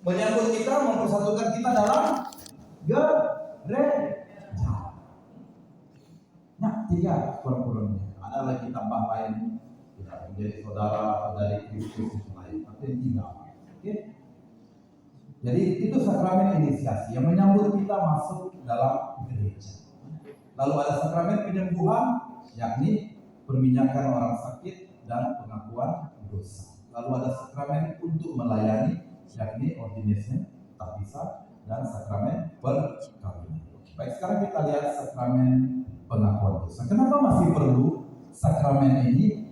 menyambut kita, mempersatukan kita dalam gereja. Nah, 3 kurang-kurangnya. Ada lagi tambah lain, tidak menjadi saudara dari Kristus lain. Tapi yang 3. Oke? Jadi itu sakramen inisiasi yang menyambut kita masuk dalam gereja. Lalu ada sakramen penyembuhan, yakni perminyakan orang sakit dan pengakuan dosa. Lalu ada sakramen untuk melayani, yakni ordination, tahbisat, dan sakramen perkawinan. Baik, sekarang kita lihat sakramen pengakuan dosa. Kenapa masih perlu sakramen ini?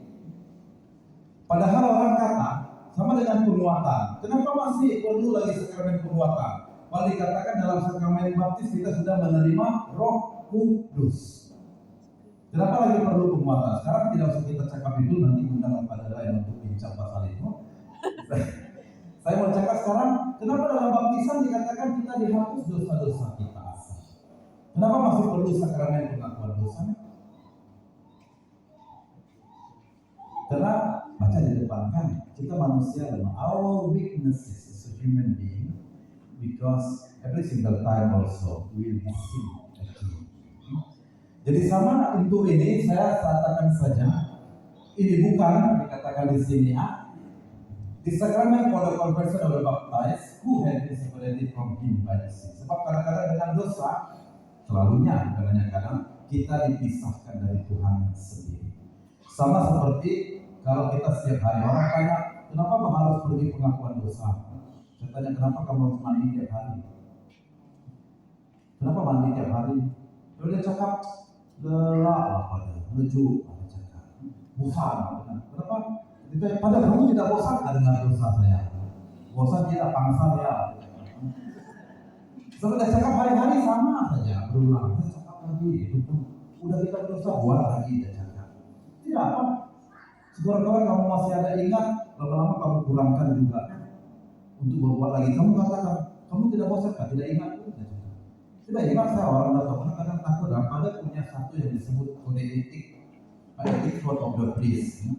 Padahal orang kata sama dengan penguatan. Kenapa masih perlu lagi sakramen penguatan? Malah dikatakan dalam sakramen baptis kita sudah menerima Roh Kudus. Kenapa lagi perlu penguatan? Sekarang tidak usah kita cakap itu, nanti undang pada lain untuk bincang pasal itu. Saya mau cakap sekarang, kenapa dalam baptisan dikatakan kita dihapus dosa-dosa kita asal? Kenapa masih perlu sakramen pengakuan dosa? Karena baca di depan kan, kita manusia lemah. Our weaknesses as a human being, because every single time also we will be sin again. Jadi sama untuk ini saya katakan saja, ini bukan dikatakan di sini ya. Di sakramen for the conversion of the baptized, who had been separated from him by the sin. Sebab kadang-kadang dengan dosa, selalunya kadang-kadang kita dipisahkan dari Tuhan sendiri. Sama seperti kalau kita setiap hari orang tanya, kenapa harus pergi pengakuan dosa? Saya tanya, kenapa kamu harus mandi tiap hari? Kenapa mandi tiap hari? Kalau dia cakap, lelah lah pada, leju, ada cakap, bosan. Kenapa? Pada kamu tidak bosan dengan dosa saya. Bosan tidak, pangsa ya. Setelah cakap hari-hari sama saja, berulang. Saya cakap lagi, itu pun udah kita dosa, buat lagi dia cakap. Tidak apa. Sekurang-kurang kamu masih ada ingat, lama-lama kamu kurangkan juga untuk berbuat lagi. Kamu katakan, kamu tidak bosan kan? Tidak ingat pun. Tidak ingat saya orang datang, kadang takut. Ada punya satu yang disebut kode etik, etik code of the priest.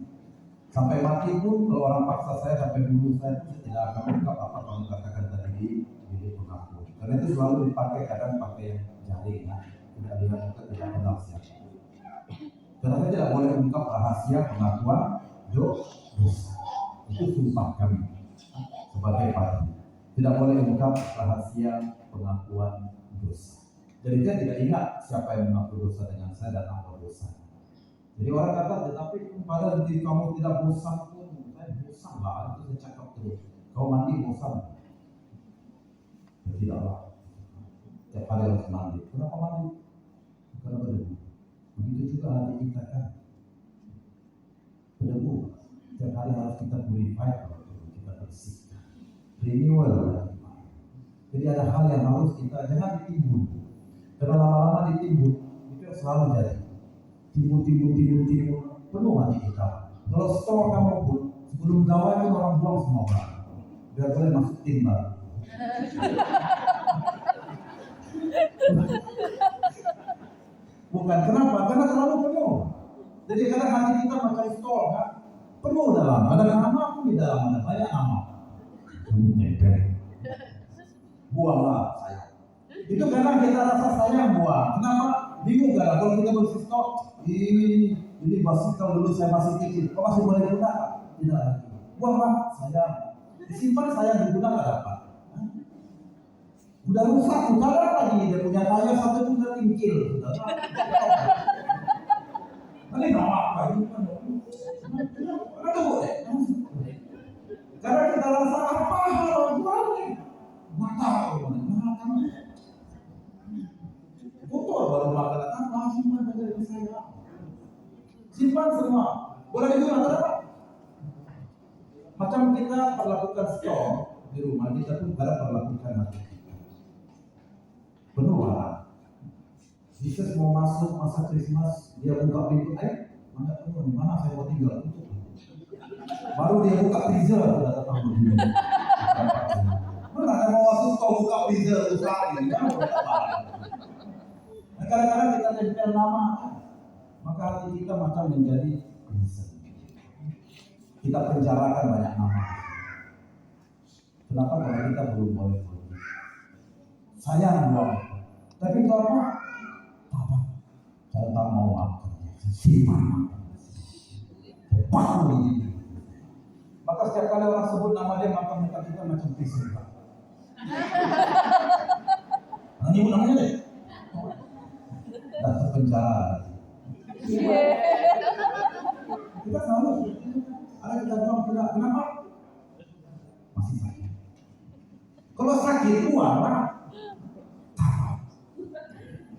Sampai mati pun kalau orang paksa saya sampai bunuh saya pun tidak akan buka apa kamu katakan tadi di pengaku. Karena itu selalu dipakai, kadang pakai jaring, tidak lihat kita tidak kenal siapa. Karena saya tidak boleh ungkap rahasia pengakuan dosa. Itu sumpah kami sebagai parti. Tidak boleh ungkap rahasia pengakuan dosa. Jadi dia tidak ingat siapa yang mengaku dosa dengan saya dan apa dosa. Jadi orang kata, tetapi pada nanti kamu tidak bosan pun, saya bosan lah. Itu saya cakap terus. Kau mandi bosan? Ya, tidaklah. Tiap hari harus mandi. Kenapa mandi? Karena berdebu. Begitu juga hati kita kan. Berdebu. Tiap hari harus kita purify, kita bersihkan. Renewal. Jadi ada hal yang harus kita jangan ditimbun. Karena lama-lama ditimbun itu selalu jadi. Timbun penuh hati kita. Kalau store kamu pun sebelum gawai itu orang buang semua barang. Biar boleh masuk timba. Bukan kenapa? Karena terlalu penuh. Jadi kadang hati kita macam store kan, penuh dalam. Ada nama pun di dalam, ada banyak nama. Buanglah sayang. Itu karena kita rasa sayang buang. Kenapa? Bingung kan? Kalau kita bersih stok, ini basikal dulu saya masih kecil. Kau masih boleh gunakan? Tidak lagi. Buanglah sayang. Disimpan sayang digunakan apa? Udah rusak, udah lagi dia punya tayar satu itu udah tingkil. Ini nama apa ini? Ada boleh? Karena kita rasa apa hal jualnya? Mata kamu kotor baru makan datang simpan dari saya. Simpan semua. Boleh digunakan apa? Macam kita perlakukan stok di rumah, kita pun kadang perlakukan hati kita. Penuh barang. Yesus mau masuk masa Krismas, dia buka pintu, mana penuh, di mana saya mau tinggal? Baru dia buka freezer, sudah datang begini. Mana saya mau masuk kau buka freezer, buka ini, kadang-kadang kita tempel nama, maka hati kita macam menjadi freezer. Kita penjarakan banyak nama. Kenapa? Karena kita belum boleh pergi. Sayang buang. Tapi kalau apa? Saya tak mau makan. Simpan. Baru ini. Maka setiap kali orang sebut nama dia, maka muka kita macam pisau. Nyebut namanya deh. Dan terpenjara. Kita selalu ada kita bilang tidak. Kenapa? Masih sakit. Kalau sakit keluar,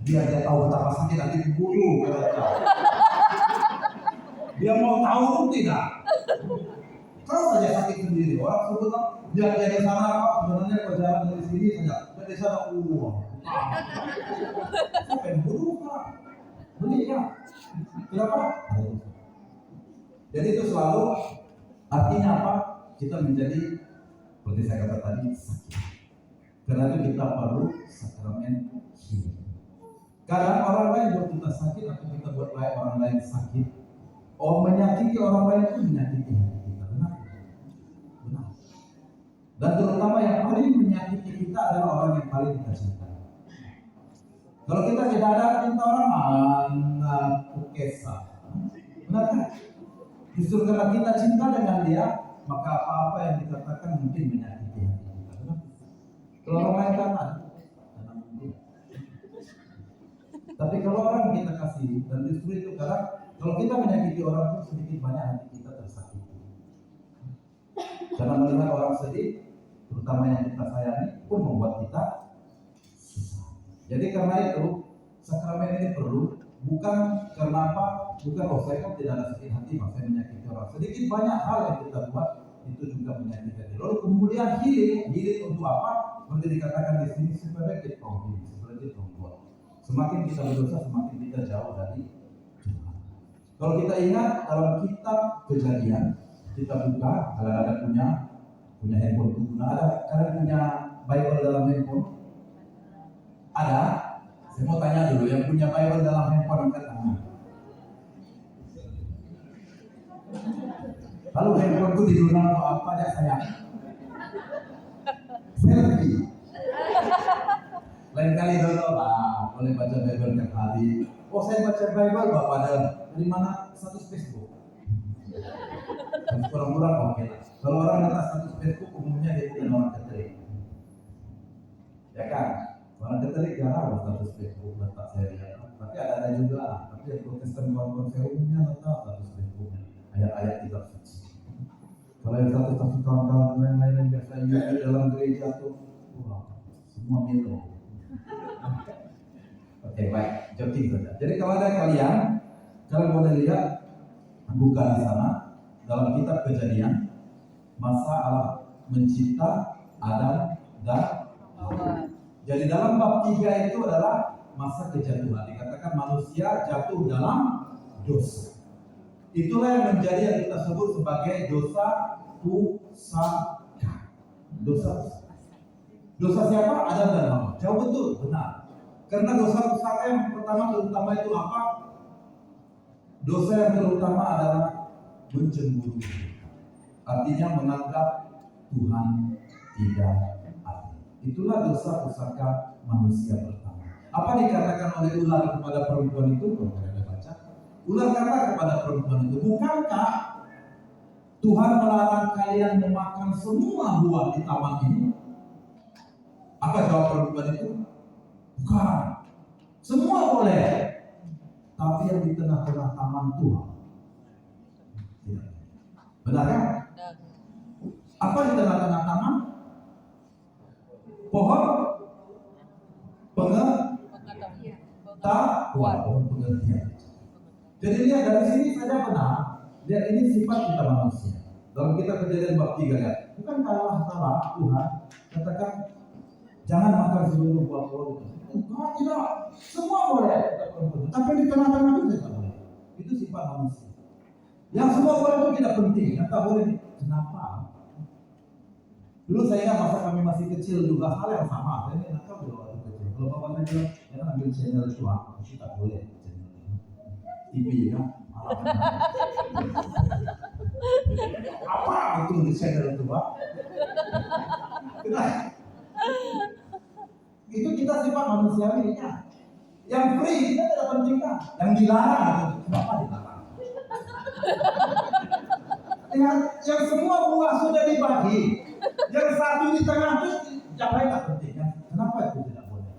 biar dia tahu betapa sakit nanti diburu. Dia mau tahu pun tidak. Terus saja sakit sendiri. Orang sebut dia di sana apa? Sebenarnya kalau jalan dari sini saja, dari sana uang. Sampai buru kan? Beli ya. Kenapa? Jadi itu selalu artinya apa? Kita menjadi seperti saya kata tadi sakit. Karena itu kita perlu sakramen healing. Kadang orang lain buat kita sakit atau kita buat orang lain sakit. Menyakiti orang lain itu menyakiti kita. Benar? Benar. Dan terutama yang paling menyakiti kita adalah orang yang paling kita cintai. Kalau kita tidak ada cinta orang, anak kesah. Benar kan? Justru karena kita cinta dengan dia, maka apa-apa yang dikatakan mungkin menyakiti hati kita. Benar? Kalau orang lain kan ada mungkin. Tapi kalau orang kita kasih, dan justru itu karena kalau kita menyakiti orang pun sedikit banyak hati kita tersakiti. Karena melihat orang sedih, terutama yang kita sayangi, pun membuat kita susah. Jadi karena itu sakramen ini perlu, bukan karena apa? Bukan saya kan tidak ada sakit hati, maka saya menyakiti orang. Sedikit banyak hal yang kita buat itu juga menyakiti hati. Lalu kemudian healing untuk apa? Seperti dikatakan di sini supaya kita seperti perempuan. Semakin kita berdosa, semakin kita jauh dari Tuhan. Kalau kita ingat dalam kitab Kejadian, kita buka, kalau ada punya handphone itu, ada kalian punya Bible dalam handphone? Ada? Saya mau tanya dulu, yang punya Bible dalam handphone angkat tangan. Lalu handphone itu digunakan untuk apa ya sayang? Selfie. Lain kali download boleh baca Bible tiap hari. Oh saya baca Bible Bapak dari mana? Status Facebook. Kalau kurang-kurang oke lah. Kalau orang letak status Facebook umumnya dia bukan orang Katolik. Ya kan? Orang Katolik jarang status Facebook letak saya lihat. Tapi ada juga lah. Tapi yang Protestan kawan-kawan saya umumnya letak status Facebooknya. Ayat-ayat kitab suci. Kalau yang status kawan-kawan lain-lain yang biasa di dalam gereja tuh, semua melo. Oke, baik, joking saja. Jadi kalau ada kalian boleh lihat buka di sana dalam kitab Kejadian masa Allah mencipta Adam dan Hawa. Jadi dalam bab 3 itu adalah masa kejatuhan. Dikatakan manusia jatuh dalam dosa. Itulah yang menjadi yang kita sebut sebagai dosa pusaka. Dosa siapa? Adam dan Hawa. Jauh betul, benar. Karena dosa pusaka yang terutama itu apa? Dosa yang terutama adalah mencemburu. Artinya menganggap Tuhan tidak adil. Itulah dosa pusaka manusia pertama. Apa dikatakan oleh ular kepada perempuan itu? Kalau kalian baca, ular kata kepada perempuan itu, bukankah Tuhan melarang kalian memakan semua buah di taman ini? Apa jawab perempuan itu? Bukan. Semua boleh. Tapi yang di tengah-tengah taman Tuhan tidak. Benar kan? Apa di tengah-tengah taman? Pohon pengetahuan, pohon pengertian. Jadi lihat dari sini saja benar. Lihat ini sifat kita manusia. Dalam kitab Kejadian bab 3 lihat. Bukan Allah Ta'ala Tuhan katakan jangan makan seluruh buah pohon itu. Enggak, tidak. Semua boleh. Tapi di tengah-tengah itu tidak boleh. Itu sifat manusia. Yang semua boleh itu tidak penting. Yang tak boleh. Kenapa? Dulu saya ingat masa kami masih kecil juga hal yang sama. Saya ini nakal dulu waktu kecil. Kalau bapak saya bilang, jangan ambil channel itu, itu tak boleh. TV kan? Apa betul di channel itu, Pak? Kenapa? Itu kita sifat manusiawinya. Yang free kita tidak pentingkan, yang dilarang kenapa dilarang? Yang semua buah sudah dibagi, yang satu di tengah itu yang lain tak penting. Kenapa itu tidak boleh?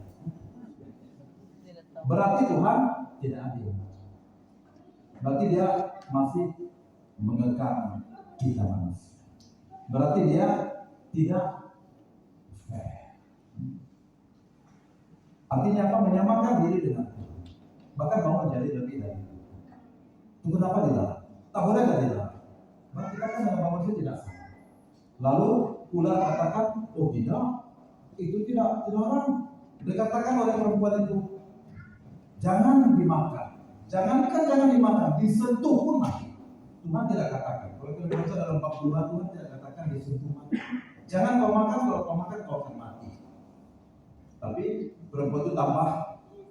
Berarti Tuhan tidak adil. Berarti dia masih mengekang kita manusia. Berarti dia tidak fair. Artinya apa? Menyamakan diri dengan Tuhan. Bahkan mau jadi lebih dari itu. Itu kenapa dilarang? Tak boleh nggak dilarang? Nah, kita kan dengan manusia tidak sama. Lalu ular katakan, oh tidak, itu tidak dilarang. Dikatakan oleh perempuan itu, jangan dimakan. Jangan dimakan, disentuh pun mati. Tuhan tidak katakan. Kalau kita baca dalam bab 2, Tuhan tidak katakan disentuh mati. Jangan kau makan, kalau kau makan kau akan mati. Tapi perempuan itu tambah,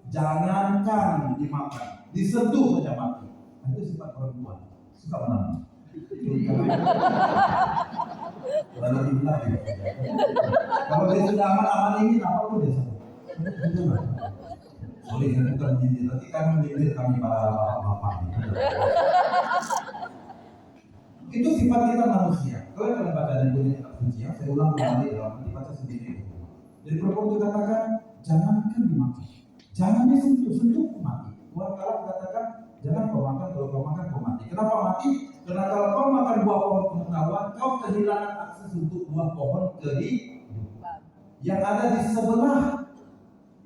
jangankan dimakan, disentuh saja mati. Nah, itu sifat perempuan, suka menang. Lalu dibilang, kalau dia sudah aman-aman ini, apapun dia sentuh. Boleh kan bukan menyindir, nanti kan menyindir kami para bapak. Itu sifat kita manusia. Kalau kalian baca dan punya kitab suci, saya ulang kembali dalam dibaca sendiri. Jadi perempuan itu katakan, jangankan dimakan, jangan disentuh mati. Tuhan Allah katakan, jangan kau makan, kalau kau makan kau mati. Kenapa mati? Karena kalau kau makan buah pohon pengetahuan, kau kehilangan akses untuk buah pohon kehidupan yang ada di sebelah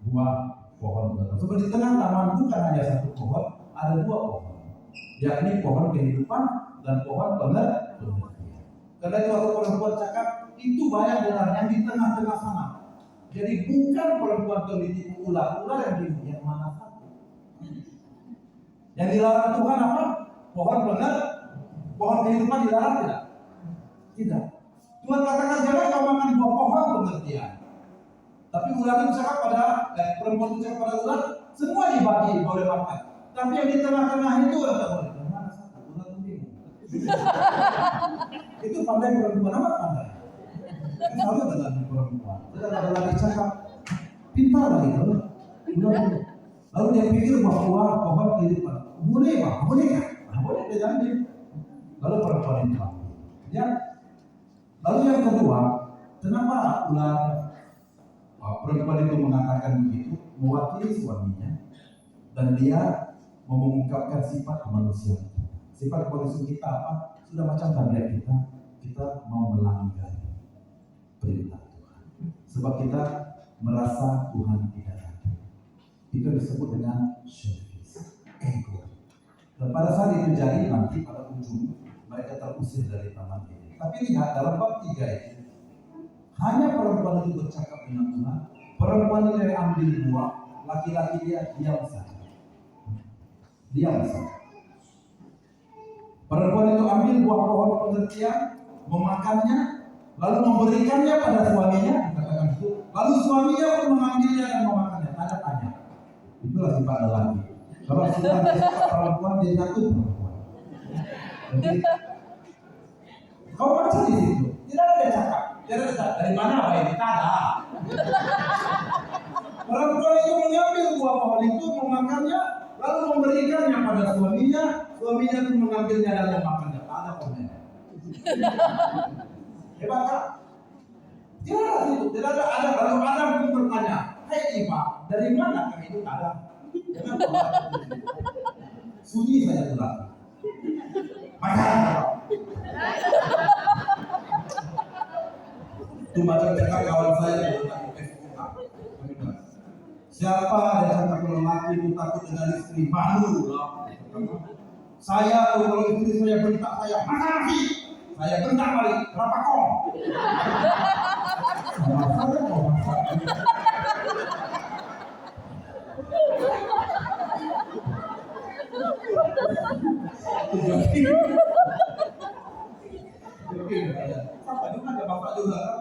buah pohon pengetahuan. Seperti di tengah taman bukan hanya satu pohon, ada dua pohon, yakni pohon kehidupan dan pohon pengetahuan. Karena itu waktu perempuan cakap, itu banyak dengarnya di tengah-tengah sana. Jadi bukan perempuan teliti ular yang mana satu. Yang dilarang Tuhan apa? Pohon pohon kehidupan dilarang tidak? Tidak. Tuhan katakan jangan kau makan buah pohon pengertian. Tapi ular itu cakap pada perempuan itu cakap pada ular, semua dibagi boleh makan. Tapi yang di tengah-tengah itu tidak boleh. Yang mana satu? Ular itu bingung. Itu pandai perempuan, amat pandai. Selalu dengan perempuan. Tidak ada lagi cakap pintar lagi kalau lalu dia pikir bahwa pohon kehidupan boleh pak, boleh nggak? Nah, boleh dia ambil. Lalu perempuan itu ya. Lalu yang kedua, kenapa ular perempuan itu mengatakan begitu? Mewakili suaminya dan dia mengungkapkan sifat kemanusiaan. Sifat kemanusiaan kita apa? Sudah macam tabiat kita mau melanggar perintah Tuhan. Sebab kita merasa Tuhan tidak ada. Itu disebut dengan service, ego. Dan pada saat itu jadi nanti pada ujung mereka terusir dari taman ini. Tapi lihat dalam bab 3 itu hanya perempuan itu bercakap dengan Tuhan. Perempuan itu yang ambil buah, laki-laki dia diam saja. Diam saja. Perempuan itu ambil buah pohon pengertian, memakannya, lalu memberikannya pada suaminya, katakan itu. Lalu suaminya pun mengambilnya dan memakannya. Ada tanya. Itulah sifat lelaki. Kalau sifat perempuan dia satu perempuan. Jadi kau baca di situ, tidak ada cakap. Tidak ada cakap. Dari mana apa ini? Tak ada. Perempuan itu mengambil buah pohon itu, memakannya, lalu memberikannya pada suaminya. Suaminya pun mengambilnya dan memakannya. Tak ada komen. Hebat tak? Tidak ada itu, tidak ada. Lalu Adam pun bertanya, hai Eva, dari mana kami itu ada? Sunyi saya telah. Makan. Itu macam cakap kawan saya di Facebook. Siapa yang cakap kalau laki itu takut dengan istri malu lah. Saya kalau istri saya bentak saya, mana lagi? Saya bentak balik, berapa kong? Sampai juga ada bapak juga kan?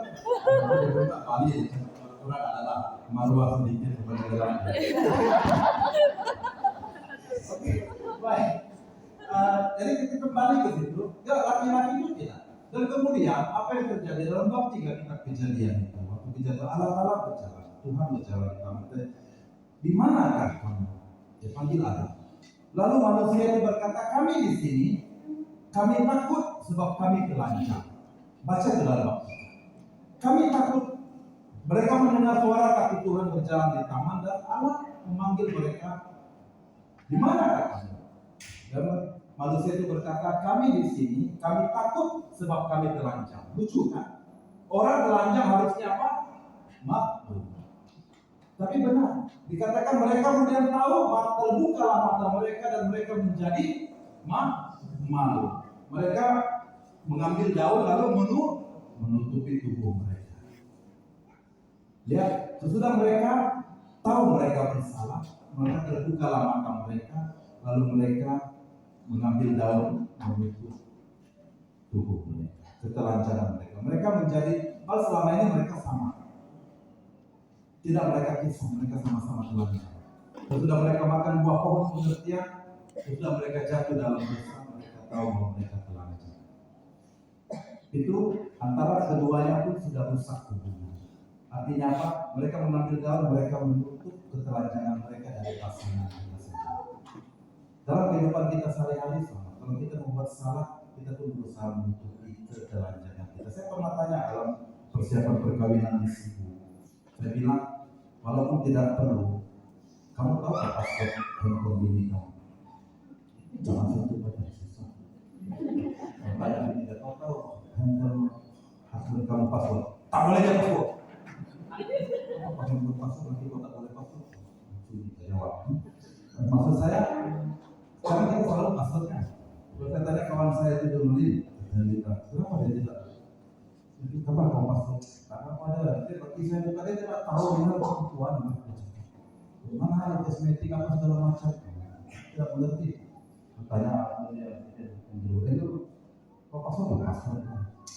Dia bentak balik, kurang adalah maruah sedikit kepada lelaki. Oke, baik. Jadi kita kembali ke situ. Ya, laki-laki itu tidak. Dan kemudian apa yang terjadi dalam bab 3 kitab Kejadian itu? Waktu kejadian Allah berjalan, Tuhan berjalan di taman. Di manakah kamu? Dia panggil Adam. Lalu manusia itu berkata, kami di sini, kami takut sebab kami telanjang. Baca di dalam bab 3. Kami takut. Mereka mendengar suara kaki Tuhan berjalan di taman dan Allah memanggil mereka. Di manakah kamu? Dan manusia itu berkata, kami di sini, kami takut sebab kami telanjang. Lucu kan? Orang telanjang harusnya apa? Maklum. Tapi benar, dikatakan mereka kemudian tahu, terbukalah mata mereka dan mereka menjadi malu. Mereka mengambil daun lalu menutupi tubuh mereka. Lihat, sesudah mereka tahu mereka bersalah, maka terbukalah mata mereka, lalu mereka mengambil daun menutup tubuh mereka, ketelanjangan mereka. Mereka menjadi, selama ini mereka sama. Tidak mereka kisah, mereka sama-sama telanjang. Sesudah mereka makan buah pohon pengertian, sesudah mereka jatuh dalam dosa, mereka tahu bahwa mereka telanjang. Itu antara keduanya pun sudah rusak hubungan. Artinya apa? Mereka mengambil daun, mereka menutup ketelanjangan mereka dari pasangan mereka. Dalam kehidupan kita sehari-hari sama. Kalau kita membuat salah, kita pun berusaha menutupi ketelanjangan kita. Saya pernah tanya dalam persiapan perkawinan istriku. Saya bilang, walaupun tidak perlu, kamu tahu apa password handphone bini kamu? Jangan sentuh pada susah. Kalau tidak tahu handphone husband kamu password, tak boleh dia password. Apa yang buat password nanti kau tak boleh password? Sudah jawab. Maksud saya, sekarang kita selalu passwordnya. Kalau saya tanya kawan saya itu dulu, kenapa dia tidak? Itu kapan kamu password? Karena pada dia bagi saya juga dia tidak tahu mana perempuan, mana hal kosmetik apa segala macam, tidak mengerti. Tanya dia dulu, kok password?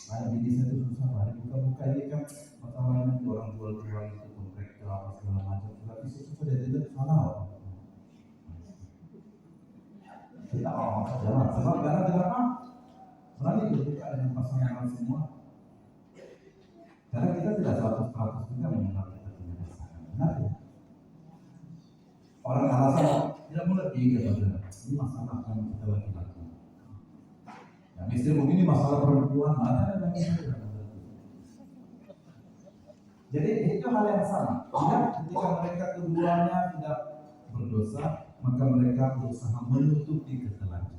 Kayak gini saya itu susah lah. Buka ini kan masalahnya orang jual-jual itu kontraktor apa segala macam. Tapi susah dia tidak salah. Kita mau jalan. Sebab karena kenapa? Berani berbuka dengan pasangan semua. Karena kita tidak 100% juga mengenal kita punya pasangan. Benar ya? Orang alasan tidak mengerti kepada ini masalah kan kita laki-laki. Ya, istri mungkin ini masalah perempuan, mana yang kita jadi itu hal yang sama. Ya, ketika mereka keduanya tidak berdosa, maka mereka berusaha menutupi ketelanjangan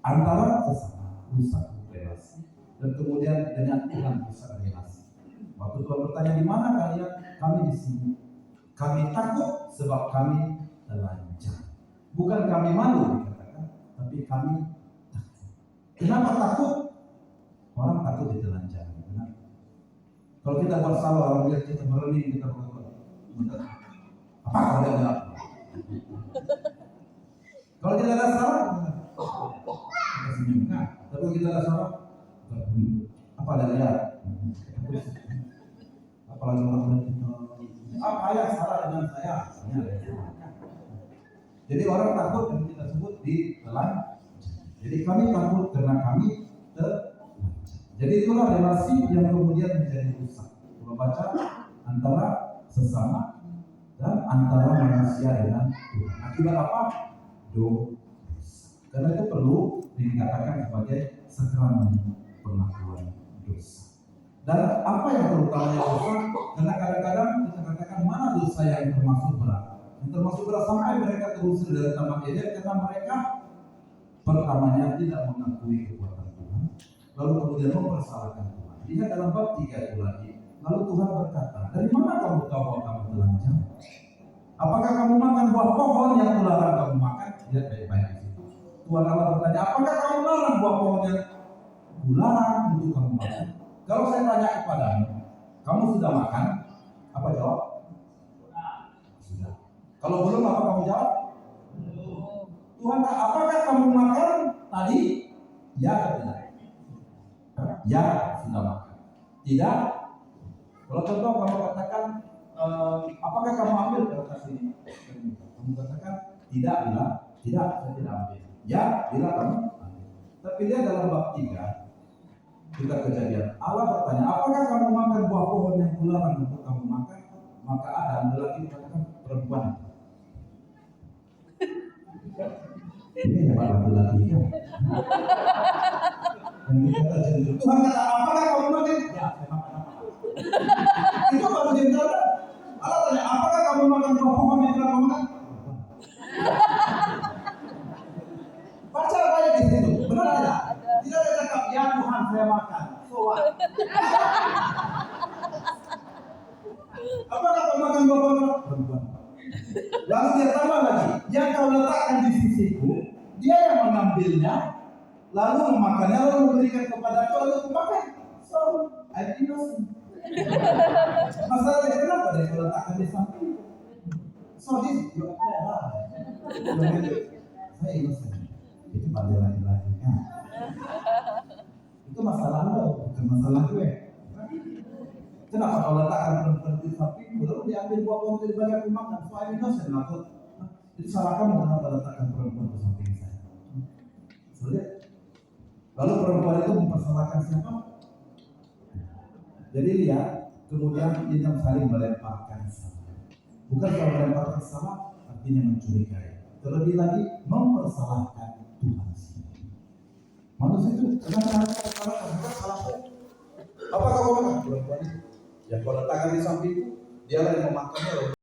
antara sesama, rusak relasi, dan kemudian dengan Tuhan rusak relasi. Waktu Tuhan bertanya di mana kalian, kami di sini. Kami takut sebab kami telanjang. Bukan kami malu dikatakan, tapi kami takut. Kenapa takut? Orang takut ditelanjang. Benar? Kalau kita buat salah, orang lihat kita berani, kita berbuat. Apa kalau dia bilang? Kalau kita ada salah, kita senyum. Nah, tapi kalau kita ada salah, apa ada lihat? Apalagi orang kita, apa yang salah dengan saya? Jadi orang takut yang kita sebut ditelanjang. Jadi kami takut karena kami telanjang. Jadi itulah relasi yang kemudian menjadi rusak. Kalau baca antara sesama dan antara manusia dengan Tuhan. Akibat apa? Dosa. Karena itu perlu dikatakan sebagai sakramen pengakuan dosa. Dan apa yang terutamanya dosa? Karena kadang-kadang kita katakan mana dosa yang termasuk berat. Yang termasuk berat sampai mereka terusir dari taman Eden karena mereka pertamanya tidak mengakui kekuatan Tuhan, lalu kemudian mempersalahkan Tuhan. Lihat dalam bab 3 itu lagi. Lalu Tuhan berkata, dari mana kamu tahu bahwa kamu telanjang? Apakah kamu makan buah pohon yang kularang kamu makan? Lihat baik-baik di situ. Tuhan Allah bertanya, apakah kamu larang buah pohon yang kularang untuk kamu makan? Kalau saya tanya kepadamu, kamu sudah makan? Apa jawab? Sudah. Kalau belum, apa kamu jawab? Tuhan, apakah kamu makan tadi? Ya atau tidak? Ya, sudah makan. Tidak? Kalau contoh kamu katakan, apakah kamu ambil kertas ini? Kamu katakan, tidak, bilang, tidak, saya tidak ambil. Ya, bila kamu ambil. Tapi lihat dalam bab 3, Kita kejadian. Allah bertanya, apakah kamu makan buah pohon yang kularang untuk kamu makan? Maka Adam lelaki mengatakan, perempuan. Ini hebat laki-laki kan? Yang kita jadi Tuhan kata, apakah kamu makan? Ya, saya makan apa? Itu baru jenjang. Allah tanya, apakah kamu makan buah pohon yang telah kamu makan? Baca ayat di situ, benar tidak? Tidak ada cakap, ya Tuhan saya makan. So what? Apakah kamu makan buah pohon? Perempuan. Lalu dia tambah lagi, yang kau letakkan di sisiku, dia yang mengambilnya, lalu memakannya, lalu memberikan kepadaku, lalu aku makan. So, I'm innocent. Masalahnya kenapa dia letakkan di samping? So, this juga saya innocent. Itu pada laki-laki kan? Itu masalah lo, bukan masalah gue. Kenapa kau letakkan perempuan di samping, lalu diambil buah pohon dari bagi aku makan? So, I'm innocent. Itu salah kamu kenapa letakkan perempuan di samping saya? Sulit. Lalu perempuan itu mempersalahkan siapa? Jadi lihat, kemudian kita saling melemparkan salah. Bukan kalau melemparkan salah, artinya mencurigai. Terlebih lagi mempersalahkan Tuhan sendiri. Manusia itu kenapa salah? Apakah kau makan perempuan itu? Ya kau letakkan di sampingku, dia yang memakannya.